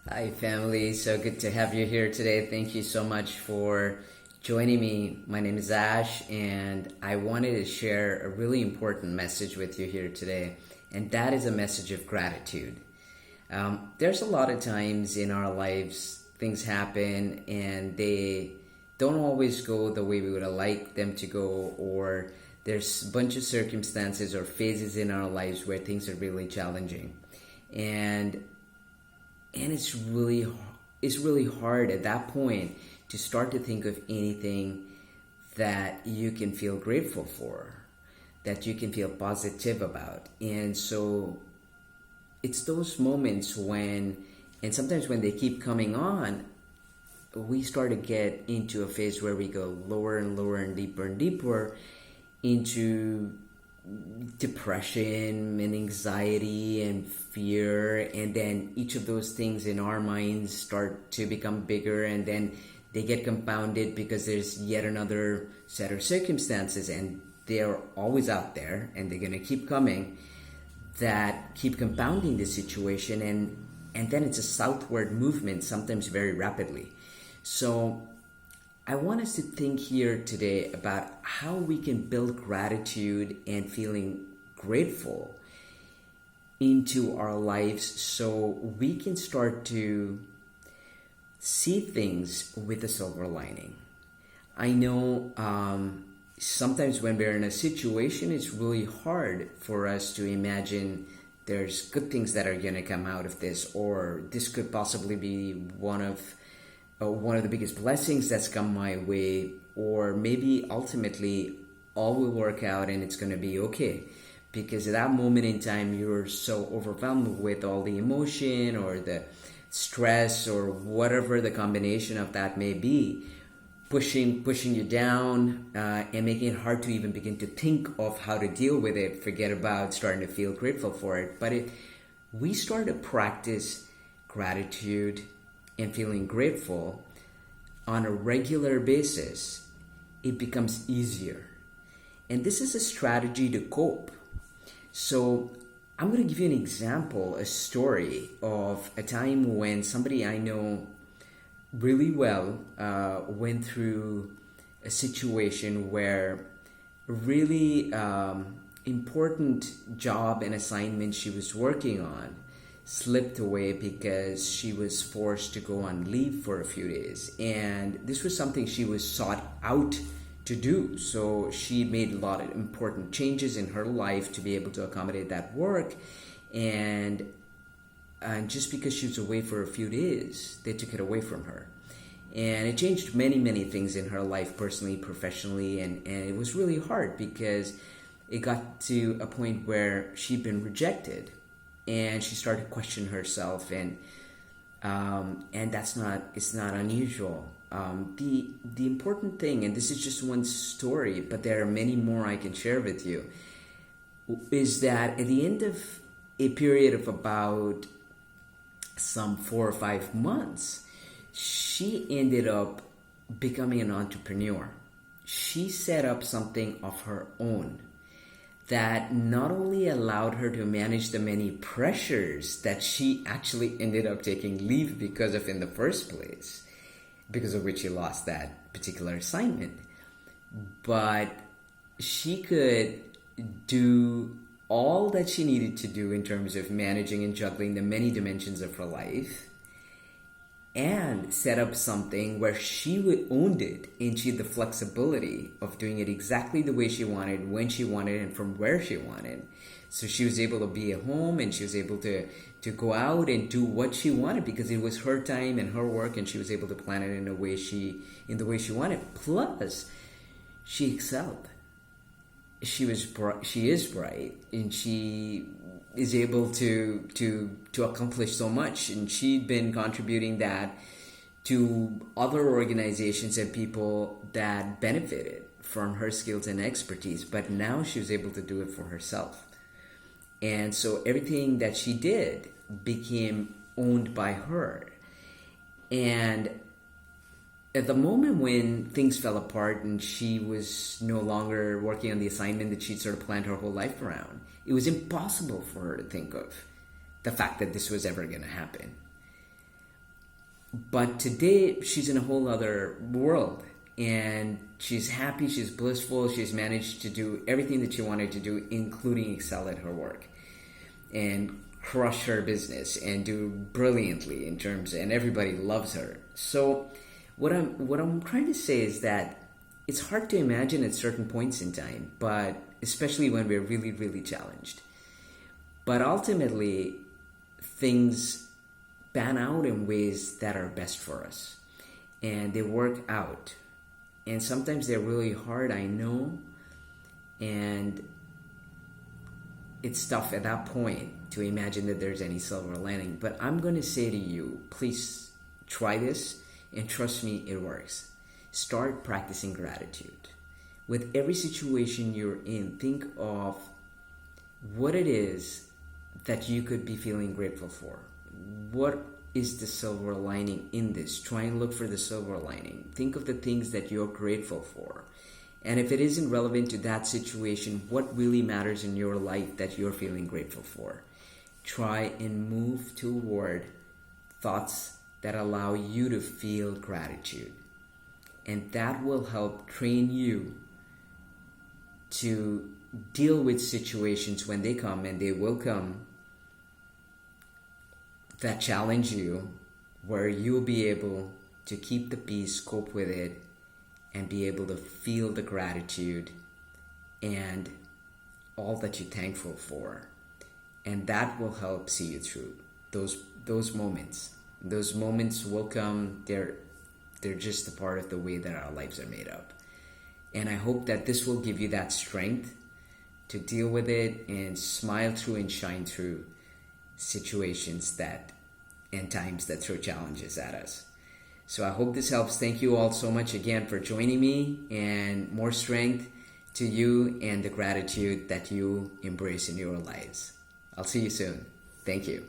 Hi, family. So good to have you here today. Thank you so much for joining me. My name is Ash, and I wanted to share a really important message with you here today, and that is a message of gratitude. There's a lot of times in our lives things happen and they don't always go the way we would have liked them to go, or there's a bunch of circumstances or phases in our lives where things are really challenging. And and it's really hard at that point to start to think of anything that you can feel grateful for, that you can feel positive about. And so it's those moments when, and sometimes when they keep coming on, we start to get into a phase where we go lower and lower and deeper into depression and anxiety and fear, and then each of those things in our minds start to become bigger, and then they get compounded because there's yet another set of circumstances, and they're always out there and they're going to keep coming, that keep compounding the situation, and then it's a southward movement, sometimes very rapidly. So I want us to think here today about how we can build gratitude and feeling grateful into our lives so we can start to see things with a silver lining. I know sometimes when we're in a situation, it's really hard for us to imagine there's good things that are going to come out of this, or this could possibly be one of the biggest blessings that's come my way, or maybe ultimately all will work out and it's going to be okay. Because at that moment in time, you're so overwhelmed with all the emotion or the stress or whatever the combination of that may be, pushing you down and making it hard to even begin to think of how to deal with it. Forget about starting to feel grateful for it. But if we start to practice gratitude and feeling grateful on a regular basis, it becomes easier. And this is a strategy to cope. So I'm going to give you an example, a story of a time when somebody I know really well went through a situation where a really important job and assignment she was working on slipped away because she was forced to go on leave for a few days. And this was something she was sought out to do. So she made a lot of important changes in her life to be able to accommodate that work. And just because she was away for a few days, they took it away from her. And it changed many, many things in her life, personally, professionally. And it was really hard because it got to a point where she'd been rejected. And she started to question herself, and it's not unusual. The important thing, and this is just one story, but there are many more I can share with you, is that at the end of a period of about some 4 or 5 months, she ended up becoming an entrepreneur. She set up something of her own that not only allowed her to manage the many pressures that she actually ended up taking leave because of in the first place, because of which she lost that particular assignment, but she could do all that she needed to do in terms of managing and juggling the many dimensions of her life, and set up something where she would own it, and she had the flexibility of doing it exactly the way she wanted, when she wanted, and from where she wanted. So she was able to be at home, and she was able to go out and do what she wanted because it was her time and her work, and she was able to plan it in the way she wanted. Plus, she excelled. She is bright, and she is able to accomplish so much, and she'd been contributing that to other organizations and people that benefited from her skills and expertise, but now she was able to do it for herself. And so everything that she did became owned by her. And at the moment when things fell apart and she was no longer working on the assignment that she'd sort of planned her whole life around, it was impossible for her to think of the fact that this was ever going to happen. But today she's in a whole other world, and she's happy, she's blissful, she's managed to do everything that she wanted to do, including excel at her work and crush her business and do brilliantly in terms, and everybody loves her. So what I'm trying to say is that it's hard to imagine at certain points in time, but especially when we're really, really challenged. But ultimately, things pan out in ways that are best for us, and they work out. And sometimes they're really hard, I know, and it's tough at that point to imagine that there's any silver lining. But I'm going to say to you, please try this, and trust me, it works. Start practicing gratitude. With every situation you're in, think of what it is that you could be feeling grateful for. What is the silver lining in this? Try and look for the silver lining. Think of the things that you're grateful for. And if it isn't relevant to that situation, what really matters in your life that you're feeling grateful for? Try and move toward thoughts that allow you to feel gratitude. And that will help train you to deal with situations when they come, and they will come, that challenge you, where you'll be able to keep the peace, cope with it, and be able to feel the gratitude and all that you're thankful for. And that will help see you through those moments. Those moments will come. They're just a part of the way that our lives are made up. And I hope that this will give you that strength to deal with it and smile through and shine through situations and times that throw challenges at us. So I hope this helps. Thank you all so much again for joining me, and more strength to you and the gratitude that you embrace in your lives. I'll see you soon. Thank you.